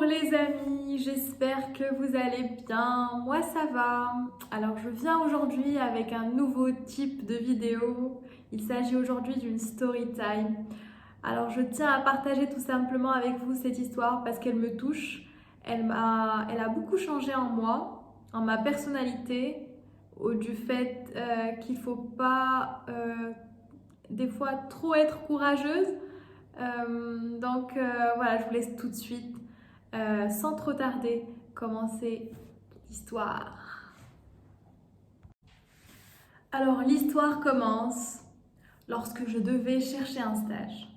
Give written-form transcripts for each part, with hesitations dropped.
les amis, j'espère que vous allez bien. Moi ça va. Alors je viens aujourd'hui avec un nouveau type de vidéo. Il s'agit aujourd'hui d'une story time. Alors je tiens à partager tout simplement avec vous cette histoire parce qu'elle me touche. Elle a beaucoup changé en moi, en ma personnalité, du fait qu'il ne faut pas des fois trop être courageuse. Voilà, je vous laisse tout de suite, sans trop tarder, commencer l'histoire. Alors l'histoire commence lorsque je devais chercher un stage.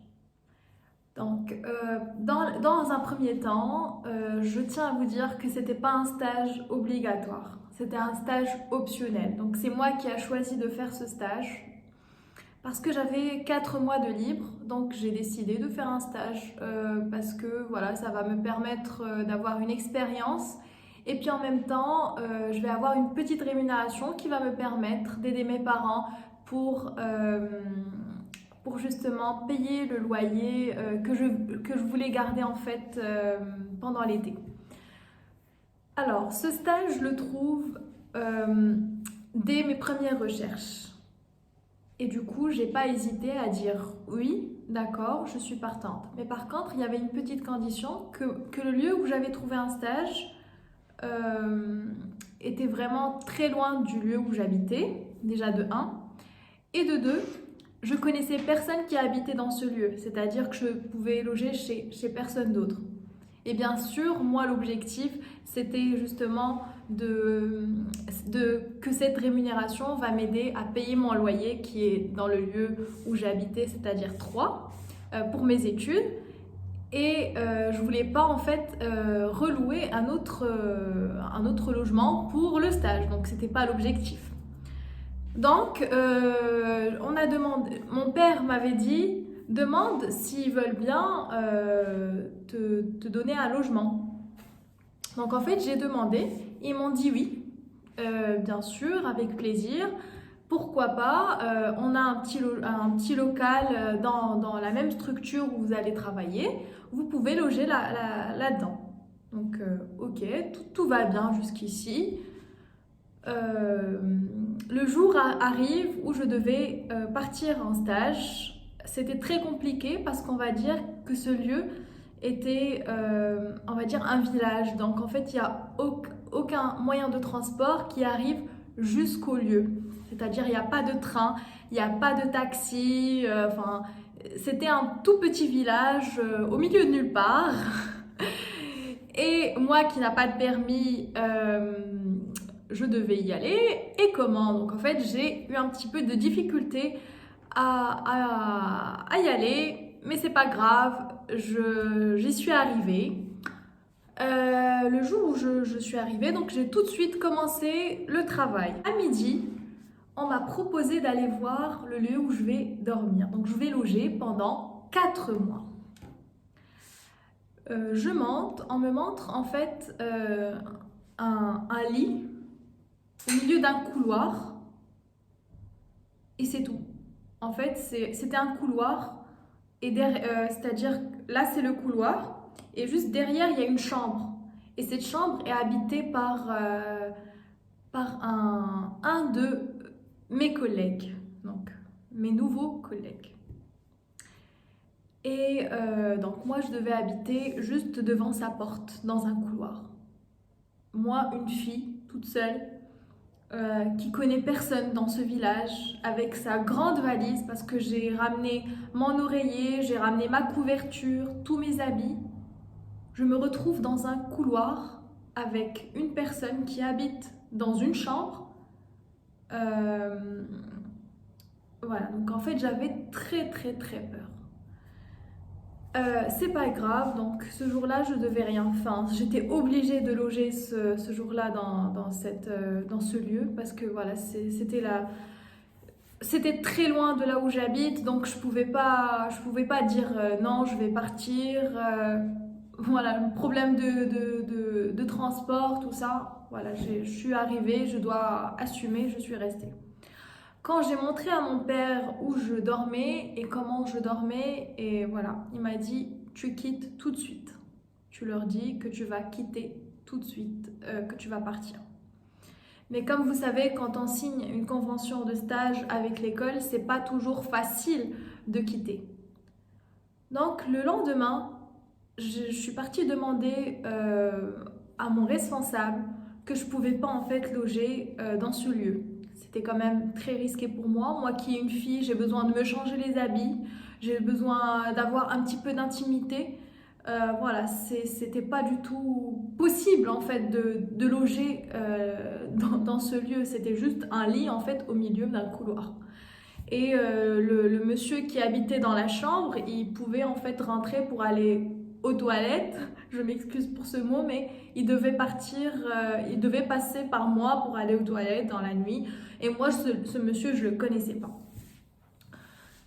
Donc dans un premier temps, je tiens à vous dire que c'était pas un stage obligatoire, c'était un stage optionnel. Donc c'est moi qui ai choisi de faire ce stage. Parce que j'avais 4 mois de libre, donc j'ai décidé de faire un stage parce que voilà, ça va me permettre d'avoir une expérience et puis en même temps, je vais avoir une petite rémunération qui va me permettre d'aider mes parents pour justement payer le loyer que je voulais garder en fait pendant l'été. Alors, ce stage, je le trouve dès mes premières recherches. Et du coup, j'ai pas hésité à dire oui, d'accord, je suis partante. Mais par contre, il y avait une petite condition que le lieu où j'avais trouvé un stage était vraiment très loin du lieu où j'habitais, déjà de 1. Et de 2, je connaissais personne qui habitait dans ce lieu, c'est-à-dire que je pouvais loger chez personne d'autre. Et bien sûr, moi, l'objectif, c'était justement que cette rémunération va m'aider à payer mon loyer qui est dans le lieu où j'habitais, c'est-à-dire 3, pour mes études. Et je voulais pas en fait relouer un autre logement pour le stage, donc c'était pas l'objectif. Donc, on a demandé, mon père m'avait dit, demande s'ils veulent bien te donner un logement. Donc en fait, j'ai demandé, ils m'ont dit oui, bien sûr, avec plaisir. Pourquoi pas, on a un petit local dans la même structure où vous allez travailler, vous pouvez loger là-dedans. Donc ok, tout va bien jusqu'ici. Le jour arrive où je devais partir en stage. C'était très compliqué parce qu'on va dire que ce lieu était, on va dire, un village. Donc en fait, il n'y a aucun moyen de transport qui arrive jusqu'au lieu. C'est-à-dire, il n'y a pas de train, il n'y a pas de taxi. C'était un tout petit village au milieu de nulle part. Et moi qui n'ai pas de permis, je devais y aller. Et comment? Donc en fait, j'ai eu un petit peu de difficulté à y aller, mais c'est pas grave, j'y suis arrivée. Le jour où je suis arrivée, donc j'ai tout de suite commencé le travail. À midi, on m'a proposé d'aller voir le lieu où je vais dormir. Donc je vais loger pendant 4 mois. On me montre en fait un lit au milieu d'un couloir et c'est tout. En fait, c'était un couloir et c'est-à-dire là c'est le couloir et juste derrière il y a une chambre et cette chambre est habitée par un de mes collègues, donc mes nouveaux collègues. Et donc moi je devais habiter juste devant sa porte dans un couloir. Moi, une fille toute seule qui connaît personne dans ce village, avec sa grande valise parce que j'ai ramené mon oreiller, j'ai ramené ma couverture, tous mes habits. Je me retrouve dans un couloir avec une personne qui habite dans une chambre. Voilà, donc en fait j'avais très très très peur. C'est pas grave, donc ce jour-là je devais rien faire. J'étais obligée de loger ce jour-là dans ce lieu parce que voilà, c'était très loin de là où j'habite, donc je pouvais pas dire non, je vais partir. Voilà, le problème de transport, tout ça. Voilà, je suis arrivée, je dois assumer, je suis restée. Quand j'ai montré à mon père où je dormais et comment je dormais, et voilà, il m'a dit tu quittes tout de suite. tu leur dis que tu vas quitter tout de suite, que tu vas partir. Mais comme vous savez, quand on signe une convention de stage avec l'école, c'est pas toujours facile de quitter. Donc le lendemain, je suis partie demander à mon responsable que je pouvais pas en fait loger dans ce lieu. C'était quand même très risqué pour moi. Moi qui est une fille, j'ai besoin de me changer les habits, j'ai besoin d'avoir un petit peu d'intimité. Voilà, c'était pas du tout possible en fait de loger dans ce lieu. C'était juste un lit en fait au milieu d'un couloir. Et le monsieur qui habitait dans la chambre, il pouvait en fait rentrer pour aller aux toilettes. Je m'excuse pour ce mot, mais il devait partir, il devait passer par moi pour aller aux toilettes dans la nuit. Et moi, ce monsieur, je le connaissais pas.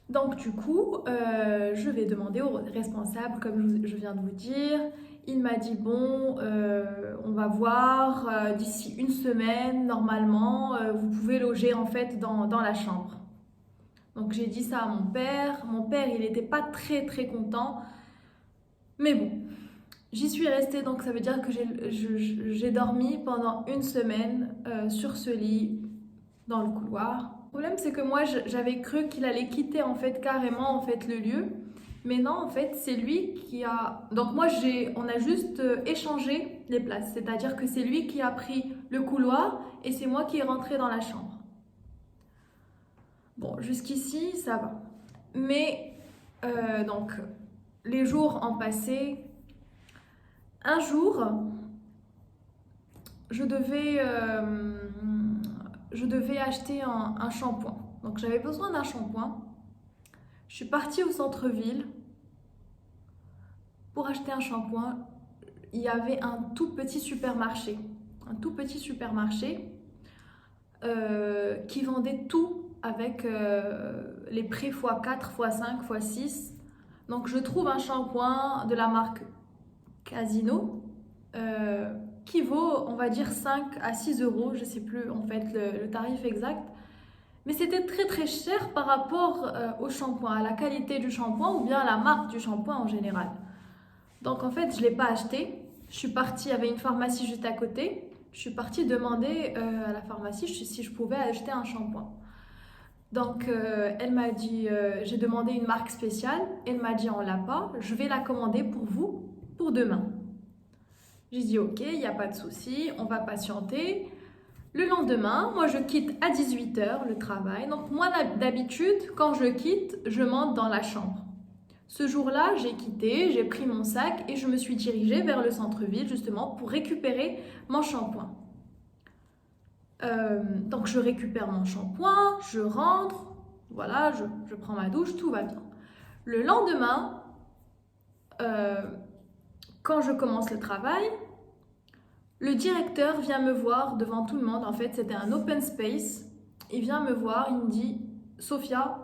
Donc du coup, je vais demander au responsable, comme je viens de vous dire. Il m'a dit, bon, on va voir, d'ici une semaine, normalement, vous pouvez loger en fait dans la chambre. Donc j'ai dit ça à mon père. Mon père, il n'était pas très très content. Mais bon, j'y suis restée, donc ça veut dire que j'ai dormi pendant une semaine sur ce lit, dans le couloir. Le problème, c'est que moi, j'avais cru qu'il allait quitter en fait carrément en fait le lieu. Mais non, en fait, c'est lui qui a... Donc moi, on a juste échangé les places. C'est-à-dire que c'est lui qui a pris le couloir et c'est moi qui est rentrée dans la chambre. Bon, jusqu'ici, ça va. Mais, donc, les jours ont passé. Un jour, je devais acheter un shampoing. Donc, j'avais besoin d'un shampoing. Je suis partie au centre-ville pour acheter un shampoing. Il y avait un tout petit supermarché. Un tout petit supermarché qui vendait tout avec les prix x4, x5, x6. Donc je trouve un shampoing de la marque Casino qui vaut, on va dire, 5 à 6 euros. Je ne sais plus en fait le tarif exact. Mais c'était très très cher par rapport au shampoing, à la qualité du shampoing ou bien à la marque du shampoing en général. Donc en fait, je ne l'ai pas acheté. Je suis partie, il y avait une pharmacie juste à côté. Je suis partie demander à la pharmacie si je pouvais acheter un shampoing. Donc elle m'a dit, j'ai demandé une marque spéciale. Elle m'a dit, on l'a pas, je vais la commander pour vous pour demain. J'ai dit, ok, il n'y a pas de souci, on va patienter. Le lendemain, moi je quitte à 18h le travail. Donc moi d'habitude, quand je quitte, je monte dans la chambre. Ce jour-là, j'ai quitté, j'ai pris mon sac et je me suis dirigée vers le centre-ville justement pour récupérer mon shampoing. Donc je récupère mon shampoing, je rentre, voilà, je prends ma douche, tout va bien. Le lendemain, quand je commence le travail, le directeur vient me voir devant tout le monde. En fait, c'était un open space. Il vient me voir, il me dit, Sophia,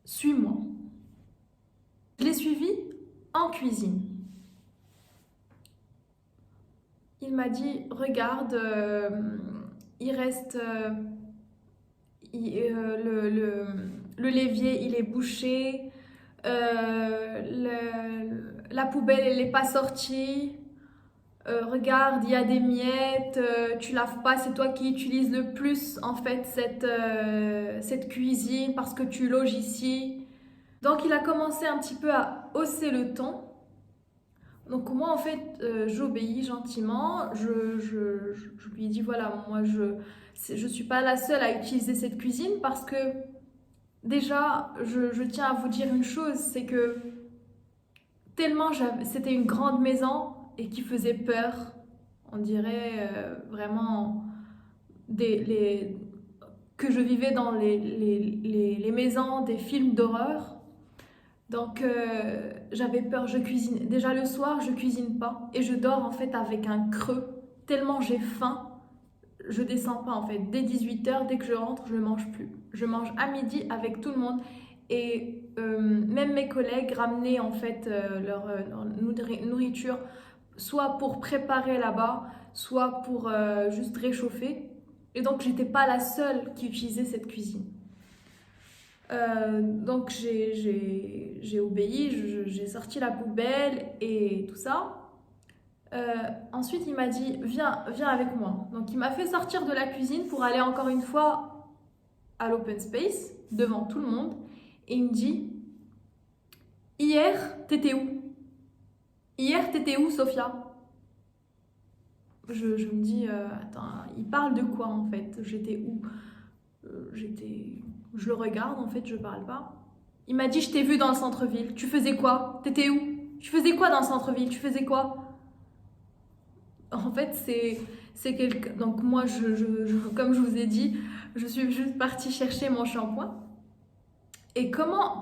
suis-moi. Je l'ai suivi en cuisine. Il m'a dit, regarde, il reste... le l'évier, il est bouché. La poubelle, elle n'est pas sortie. Regarde, il y a des miettes. Tu laves pas, c'est toi qui utilises le plus en fait cette cuisine parce que tu loges ici. Donc il a commencé un petit peu à hausser le ton. Donc moi en fait j'obéis gentiment, je lui dis voilà, moi je suis pas la seule à utiliser cette cuisine parce que déjà je tiens à vous dire une chose, c'est que tellement c'était une grande maison et qui faisait peur, on dirait vraiment que je vivais dans les maisons des films d'horreur. Donc j'avais peur, je cuisine. Déjà le soir, je cuisine pas et je dors en fait avec un creux. Tellement j'ai faim, je descends pas en fait. Dès 18h, dès que je rentre, je ne mange plus. Je mange à midi avec tout le monde et même mes collègues ramenaient en fait leur nourriture soit pour préparer là-bas, soit pour juste réchauffer. Et donc j'étais pas la seule qui utilisait cette cuisine. Donc j'ai obéi, j'ai sorti la poubelle et tout ça. Ensuite, il m'a dit, viens avec moi. Donc, il m'a fait sortir de la cuisine pour aller encore une fois à l'open space, devant tout le monde. Et il me dit, hier, t'étais où? Hier, t'étais où, Sophia? Je me dis, attends, il parle de quoi en fait? J'étais où? Je le regarde, en fait, je parle pas. Il m'a dit, je t'ai vu dans le centre-ville. Tu faisais quoi? T'étais où? Tu faisais quoi dans le centre-ville? Tu faisais quoi? En fait, c'est quelqu'un. Donc, moi, comme je vous ai dit, je suis juste partie chercher mon shampoing. Et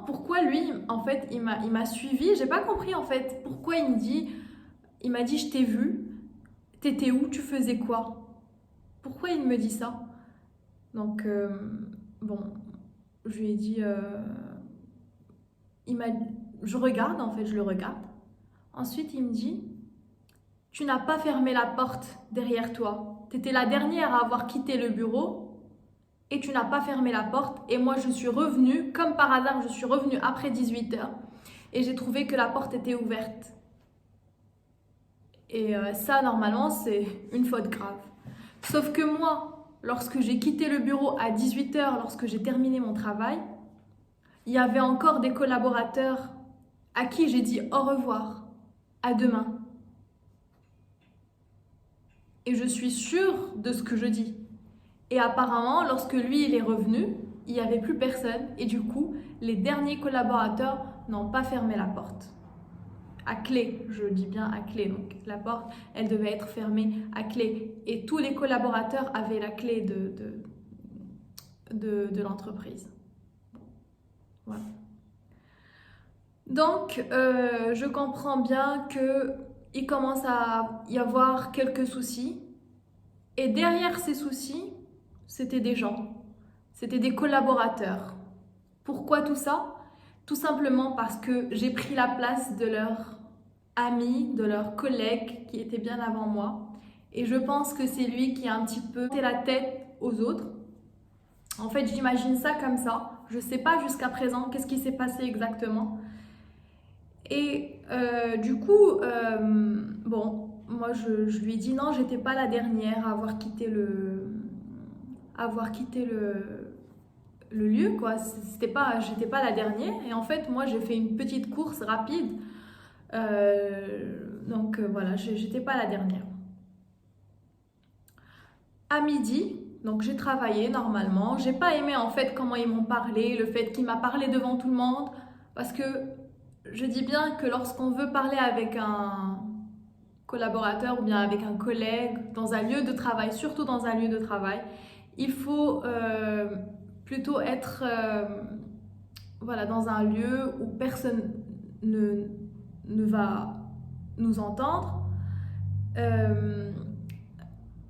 pourquoi lui, en fait, il m'a suivi. J'ai pas compris, en fait, pourquoi il m'a dit, je t'ai vu. T'étais où? Tu faisais quoi? Pourquoi il me dit ça? Donc, bon, je lui ai dit, je regarde, en fait, je le regarde. Ensuite, il me dit, tu n'as pas fermé la porte derrière toi. Tu étais la dernière à avoir quitté le bureau et tu n'as pas fermé la porte. Et moi, je suis revenue, comme par hasard, je suis revenue après 18h et j'ai trouvé que la porte était ouverte. Et ça, normalement, c'est une faute grave. Sauf que moi, lorsque j'ai quitté le bureau à 18h, lorsque j'ai terminé mon travail, il y avait encore des collaborateurs à qui j'ai dit au revoir, à demain. Et je suis sûre de ce que je dis. Et apparemment, lorsque lui, il est revenu, il n'y avait plus personne. Et du coup, les derniers collaborateurs n'ont pas fermé la porte. À clé, je dis bien à clé. Donc la porte, elle devait être fermée à clé. Et tous les collaborateurs avaient la clé de l'entreprise. Voilà. Donc, je comprends bien qu'il commence à y avoir quelques soucis. Et derrière ces soucis, c'était des gens, c'était des collaborateurs. Pourquoi tout ça? Tout simplement parce que j'ai pris la place de leurs amis, de leurs collègues qui étaient bien avant moi. Et je pense que c'est lui qui a un petit peu monté la tête aux autres. En fait, j'imagine ça comme ça. Je ne sais pas jusqu'à présent qu'est-ce qui s'est passé exactement. Et du coup, bon, moi je lui ai dit non, j'étais pas la dernière à avoir quitté le lieu, quoi. J'étais pas la dernière. Et en fait, moi j'ai fait une petite course rapide. Donc voilà, j'étais pas la dernière. À midi, donc j'ai travaillé normalement. J'ai pas aimé en fait comment ils m'ont parlé, le fait qu'il m'a parlé devant tout le monde, parce que je dis bien que lorsqu'on veut parler avec un collaborateur ou bien avec un collègue dans un lieu de travail, surtout dans un lieu de travail, il faut plutôt être voilà, dans un lieu où personne ne va nous entendre.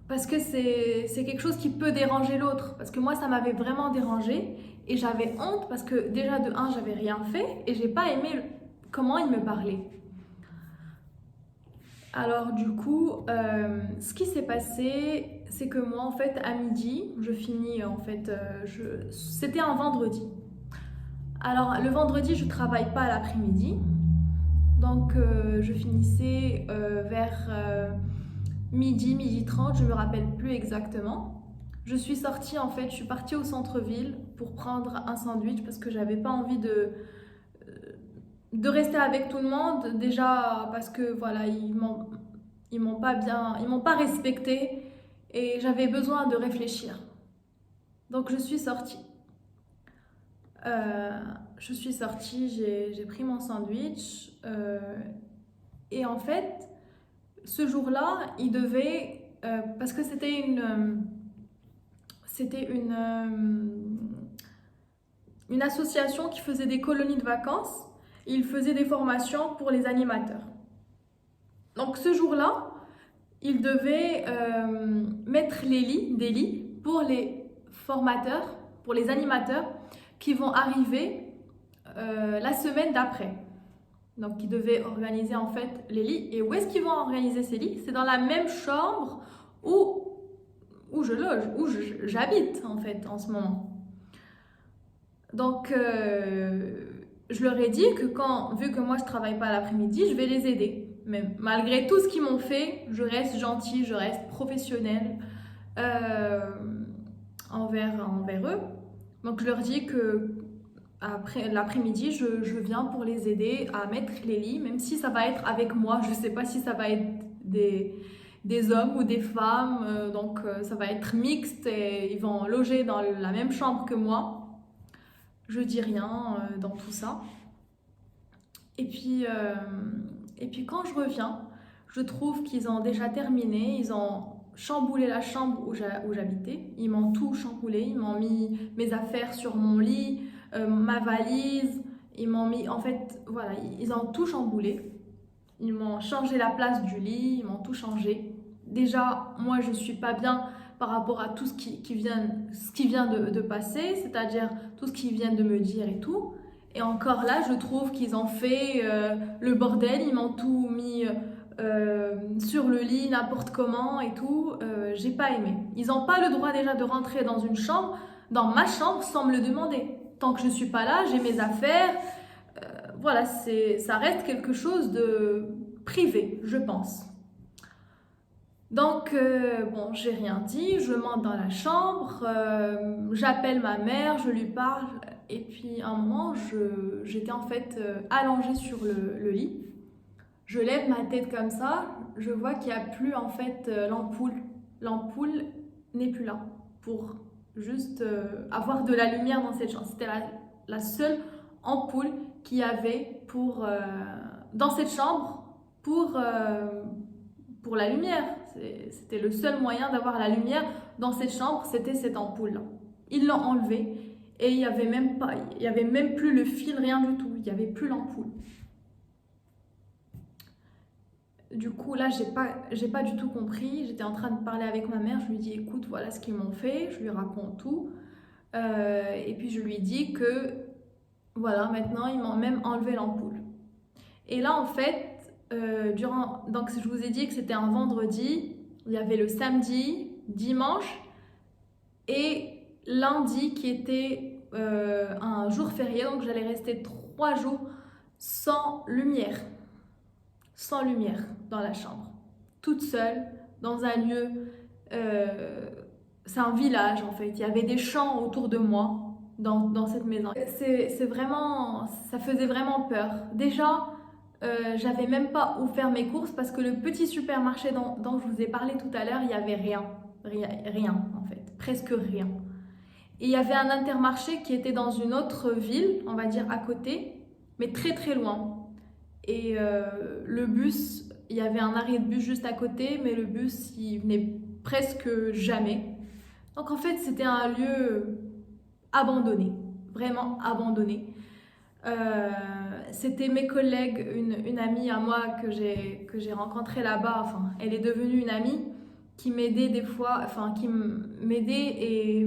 Parce que c'est quelque chose qui peut déranger l'autre. Parce que moi, ça m'avait vraiment dérangé et j'avais honte parce que déjà de un, j'avais rien fait et j'ai pas aimé comment il me parlait. Alors du coup, ce qui s'est passé, c'est que moi, en fait, à midi, je finis, en fait, c'était un vendredi. Alors le vendredi, je travaille pas l'après-midi. Donc je finissais vers midi 30, je me rappelle plus exactement. Je suis sortie en fait, je suis partie au centre-ville pour prendre un sandwich parce que j'avais pas envie de rester avec tout le monde. Déjà parce que voilà, ils m'ont pas respecté et j'avais besoin de réfléchir. Donc je suis sortie. J'ai pris mon sandwich et en fait, ce jour-là, il devait, parce que c'était une association qui faisait des colonies de vacances, il faisait des formations pour les animateurs. Donc ce jour-là, il devait mettre des lits pour les formateurs, pour les animateurs qui vont arriver la semaine d'après. Donc, ils devaient organiser en fait les lits. Et où est-ce qu'ils vont organiser ces lits? C'est dans la même chambre où je loge, où j'habite en fait en ce moment. Donc, je leur ai dit que vu que moi je travaille pas l'après-midi, je vais les aider. Mais malgré tout ce qu'ils m'ont fait, je reste gentille, je reste professionnelle euh, envers eux. Donc, je leur dis que après l'après-midi, je viens pour les aider à mettre les lits, même si ça va être avec moi. Je sais pas si ça va être des hommes ou des femmes, donc ça va être mixte et ils vont loger dans la même chambre que moi. Je dis rien dans tout ça. Et puis, euh, et puis quand je reviens, je trouve qu'ils ont déjà terminé. Ils ont chamboulé la chambre où j'habitais. Ils m'ont tout chamboulé. Ils m'ont mis mes affaires sur mon lit, ma valise. Ils m'ont mis, en fait, voilà, ils ont tout chamboulé. Ils m'ont changé la place du lit. Ils m'ont tout changé. Déjà, moi, je suis pas bien par rapport à tout ce qui vient de passer, c'est-à-dire tout ce qu'ils viennent de me dire et tout. Et encore là, je trouve qu'ils ont fait le bordel, ils m'ont tout mis sur le lit, n'importe comment et tout. J'ai pas aimé. Ils n'ont pas le droit déjà de rentrer dans une chambre, dans ma chambre, sans me le demander. Tant que je suis pas là, j'ai mes affaires. Voilà, ça reste quelque chose de privé, je pense. Donc, bon, j'ai rien dit, je monte dans la chambre, j'appelle ma mère, je lui parle, et puis à un moment, j'étais en fait allongée sur le lit. Je lève ma tête comme ça, je vois qu'il n'y a plus en fait l'ampoule. L'ampoule n'est plus là pour juste avoir de la lumière dans cette chambre. C'était la seule ampoule qu'il y avait dans cette chambre pour la lumière. C'était le seul moyen d'avoir la lumière dans cette chambre, c'était cette ampoule-là. Ils l'ont enlevée et il y avait même plus le fil, rien du tout. Il n'y avait plus l'ampoule. Du coup, là, j'ai pas du tout compris. J'étais en train de parler avec ma mère. Je lui dis, écoute, voilà ce qu'ils m'ont fait. Je lui raconte tout. Et puis, je lui dis que, voilà, maintenant, ils m'ont même enlevé l'ampoule. Et là, en fait, donc je vous ai dit que c'était un vendredi, il y avait le samedi, dimanche et lundi qui était un jour férié, donc j'allais rester 3 jours sans lumière dans la chambre, toute seule, dans un lieu, euh, c'est un village en fait, il y avait des champs autour de moi dans cette maison. C'est vraiment, ça faisait vraiment peur. Déjà, j'avais même pas où faire mes courses parce que le petit supermarché dont je vous ai parlé tout à l'heure, il y avait rien en fait, presque rien. Et il y avait un Intermarché qui était dans une autre ville, on va dire à côté, mais très très loin. Et le bus, il y avait un arrêt de bus juste à côté, mais le bus, il venait presque jamais. Donc en fait, c'était un lieu abandonné, vraiment abandonné. Euh, C'était mes collègues, une amie à moi que j'ai rencontrée là-bas, enfin, elle est devenue une amie qui m'aidait des fois, enfin, qui m'aidait et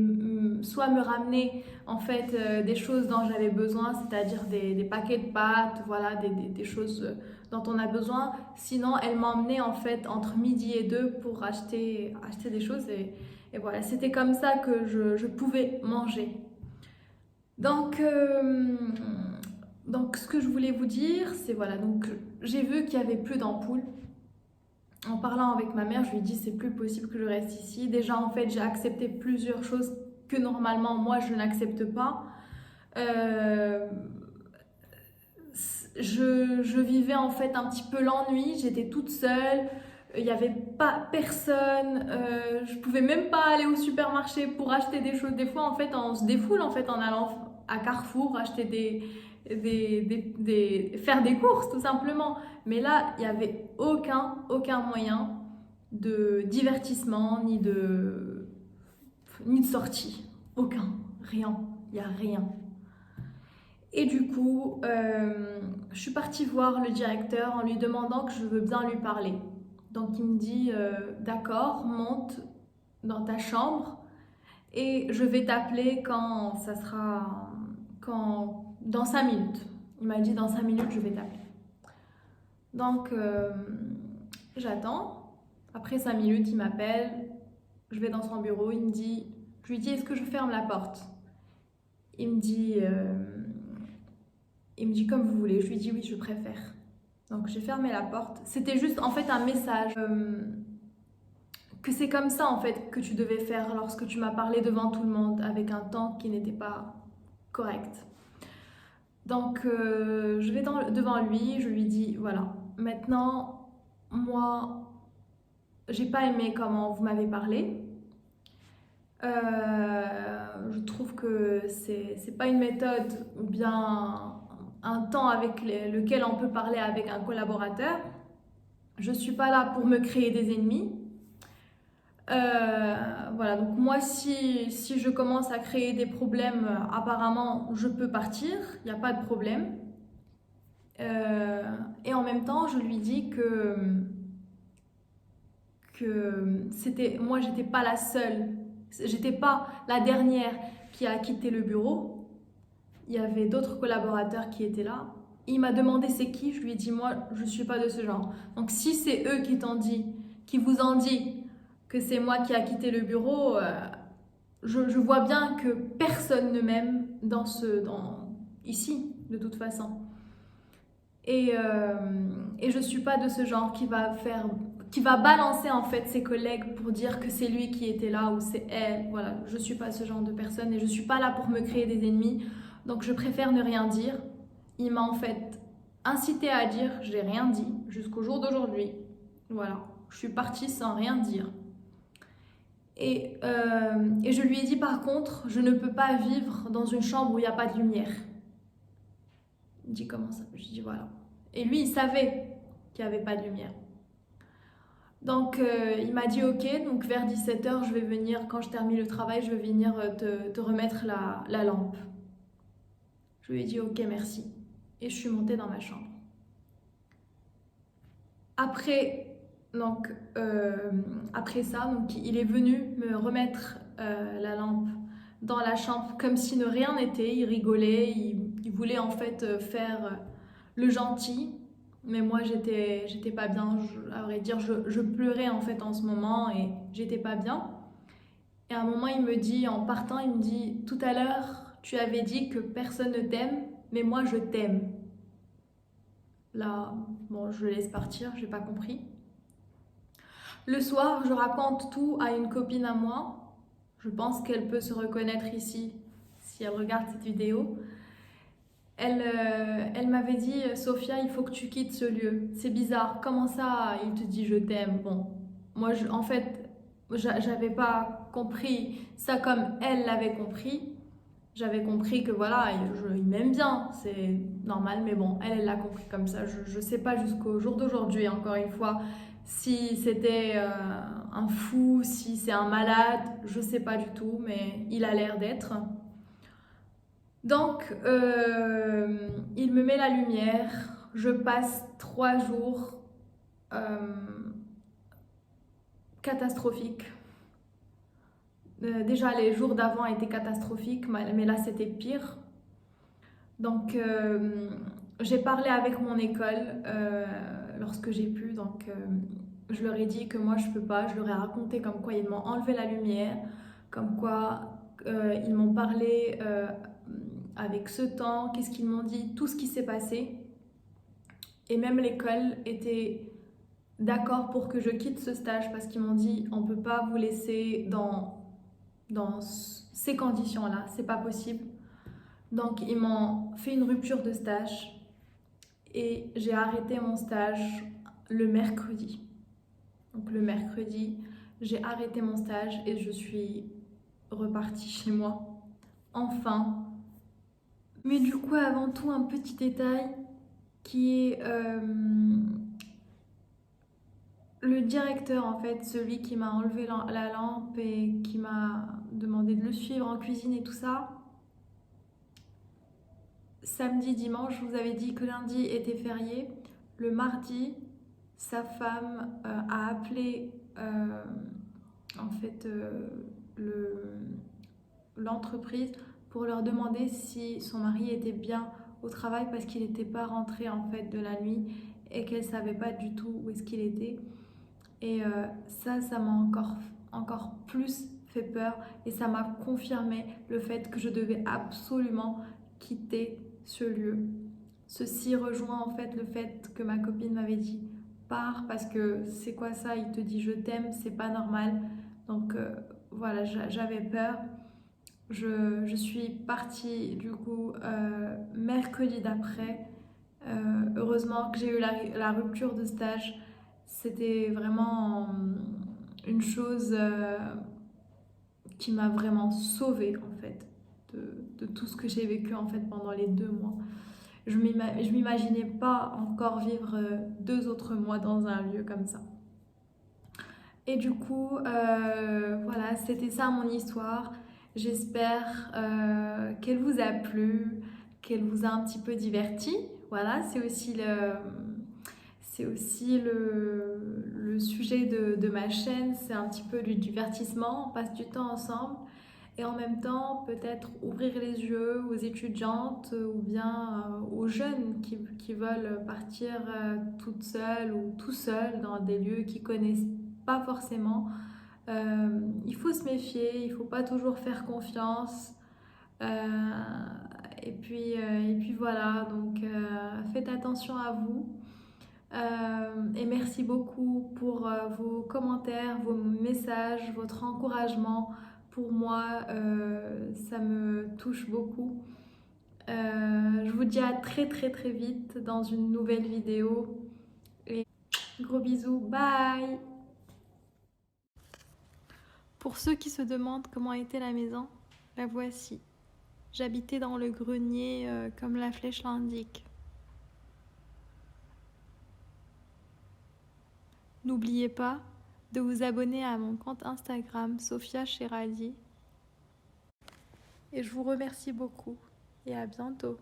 soit me ramener en fait des choses dont j'avais besoin, c'est-à-dire des paquets de pâtes, voilà, des choses dont on a besoin. Sinon, elle m'emmenait en fait entre midi et 2 pour acheter des choses et voilà, c'était comme ça que je pouvais manger. Donc, ce que je voulais vous dire, c'est voilà, donc j'ai vu qu'il n'y avait plus d'ampoules. En parlant avec ma mère, je lui ai dit c'est plus possible que je reste ici. Déjà, en fait, j'ai accepté plusieurs choses que normalement moi je n'accepte pas. Euh, je vivais en fait un petit peu l'ennui, j'étais toute seule. Il n'y avait pas personne, je pouvais même pas aller au supermarché pour acheter des choses. Des fois, en fait, on se défoule en fait en allant à Carrefour acheter faire des courses tout simplement. Mais là, il n'y avait aucun moyen de divertissement ni de sortie. Aucun, rien, il n'y a rien. Et du coup, je suis partie voir le directeur en lui demandant que je veux bien lui parler. Donc il me dit, d'accord, monte dans ta chambre et je vais t'appeler quand ça sera, dans 5 minutes. Il m'a dit dans 5 minutes, je vais t'appeler. Donc j'attends. Après 5 minutes, il m'appelle. Je vais dans son bureau. Je lui dis, est-ce que je ferme la porte? il me dit comme vous voulez. Je lui dis oui, je préfère. Donc j'ai fermé la porte. C'était juste en fait un message que c'est comme ça en fait que tu devais faire lorsque tu m'as parlé devant tout le monde avec un temps qui n'était pas correct. Donc je vais devant lui, je lui dis voilà, maintenant moi j'ai pas aimé comment vous m'avez parlé. Je trouve que c'est pas une méthode ou bien un temps avec lequel on peut parler avec un collaborateur. Je suis pas là pour me créer des ennemis. Voilà, donc moi si je commence à créer des problèmes, apparemment je peux partir, il n'y a pas de problème. Et en même temps je lui dis que moi j'étais pas la seule, j'étais pas la dernière qui a quitté le bureau. Il y avait d'autres collaborateurs qui étaient là. Il m'a demandé c'est qui, je lui ai dit moi je suis pas de ce genre. Donc si c'est eux qui vous ont dit que c'est moi qui a quitté le bureau, je vois bien que personne ne m'aime ici de toute façon. Et je suis pas de ce genre qui va balancer en fait ses collègues pour dire que c'est lui qui était là ou c'est elle. Voilà, je suis pas ce genre de personne et je suis pas là pour me créer des ennemis. Donc je préfère ne rien dire. Il m'a en fait incité à dire, j'ai rien dit jusqu'au jour d'aujourd'hui. Voilà, je suis partie sans rien dire. Et je lui ai dit par contre, je ne peux pas vivre dans une chambre où il n'y a pas de lumière. Il me dit comment ça? Je lui dis voilà. Et lui, il savait qu'il n'y avait pas de lumière. Donc il m'a dit ok, donc vers 17h, je vais venir, quand je termine le travail, je vais venir te remettre la lampe. Je lui ai dit ok, merci. Et je suis montée dans ma chambre. Après ça, donc, il est venu me remettre la lampe dans la chambre comme si de rien n'était. Il rigolait, il voulait en fait faire le gentil. Mais moi, j'étais pas bien. À vrai dire, je pleurais en fait en ce moment et j'étais pas bien. Et à un moment, il me dit, en partant, il me dit tout à l'heure, tu avais dit que personne ne t'aime, mais moi, je t'aime. Là, bon, je le laisse partir, j'ai pas compris. Le soir, je raconte tout à une copine à moi. Je pense qu'elle peut se reconnaître ici si elle regarde cette vidéo. Elle m'avait dit Sophia, il faut que tu quittes ce lieu. C'est bizarre. Comment ça, il te dit je t'aime? Bon, moi, en fait, j'avais pas compris ça comme elle l'avait compris. J'avais compris que voilà, il m'aime bien, c'est normal, mais bon, elle l'a compris comme ça. Je sais pas jusqu'au jour d'aujourd'hui, encore une fois, si c'était un fou, si c'est un malade, je sais pas du tout, mais il a l'air d'être. Donc, il me met la lumière, je passe 3 jours catastrophiques. Déjà, les jours d'avant étaient catastrophiques, mais là, c'était pire. Donc, j'ai parlé avec mon école lorsque j'ai pu. Donc, je leur ai dit que moi, je peux pas. Je leur ai raconté comme quoi ils m'ont enlevé la lumière, comme quoi ils m'ont parlé avec ce temps, qu'est-ce qu'ils m'ont dit, tout ce qui s'est passé. Et même l'école était d'accord pour que je quitte ce stage parce qu'ils m'ont dit on peut pas vous laisser dans ces conditions-là, c'est pas possible. Donc ils m'ont fait une rupture de stage et j'ai arrêté mon stage le mercredi. Donc le mercredi, j'ai arrêté mon stage et je suis repartie chez moi. Enfin. Mais du coup, avant tout, un petit détail qui est le directeur, en fait, celui qui m'a enlevé la lampe et qui m'a demandé de le suivre en cuisine et tout ça. Samedi, dimanche, je vous avais dit que lundi était férié. Le mardi, sa femme a appelé en fait l'entreprise pour leur demander si son mari était bien au travail parce qu'il n'était pas rentré en fait de la nuit et qu'elle savait pas du tout où est-ce qu'il était. Et ça m'a encore plus fait peur et ça m'a confirmé le fait que je devais absolument quitter ce lieu. Ceci rejoint en fait le fait que ma copine m'avait dit pars parce que c'est quoi ça, il te dit je t'aime, c'est pas normal. Donc voilà, j'avais peur. Je suis partie du coup mercredi d'après. Heureusement que j'ai eu la rupture de stage. C'était vraiment une chose qui m'a vraiment sauvée en fait de tout ce que j'ai vécu en fait pendant les 2 mois. Je m'imaginais pas encore vivre 2 autres mois dans un lieu comme ça. Et du coup, voilà, c'était ça mon histoire. J'espère qu'elle vous a plu, qu'elle vous a un petit peu diverti. Voilà, c'est aussi le sujet de ma chaîne. C'est un petit peu du divertissement. On passe du temps ensemble. Et en même temps, peut-être ouvrir les yeux aux étudiantes ou bien aux jeunes qui veulent partir toutes seules ou tout seuls dans des lieux qu'ils connaissent pas forcément. Il faut se méfier, il faut pas toujours faire confiance. Et puis voilà, donc faites attention à vous. Et merci beaucoup pour vos commentaires, vos messages, votre encouragement. Pour moi, ça me touche beaucoup. Je vous dis à très très très vite dans une nouvelle vidéo. Et gros bisous, bye! Pour ceux qui se demandent comment était la maison, la voici. J'habitais dans le grenier comme la flèche l'indique. N'oubliez pas de vous abonner à mon compte Instagram Sophia Cheradi. Et je vous remercie beaucoup et à bientôt.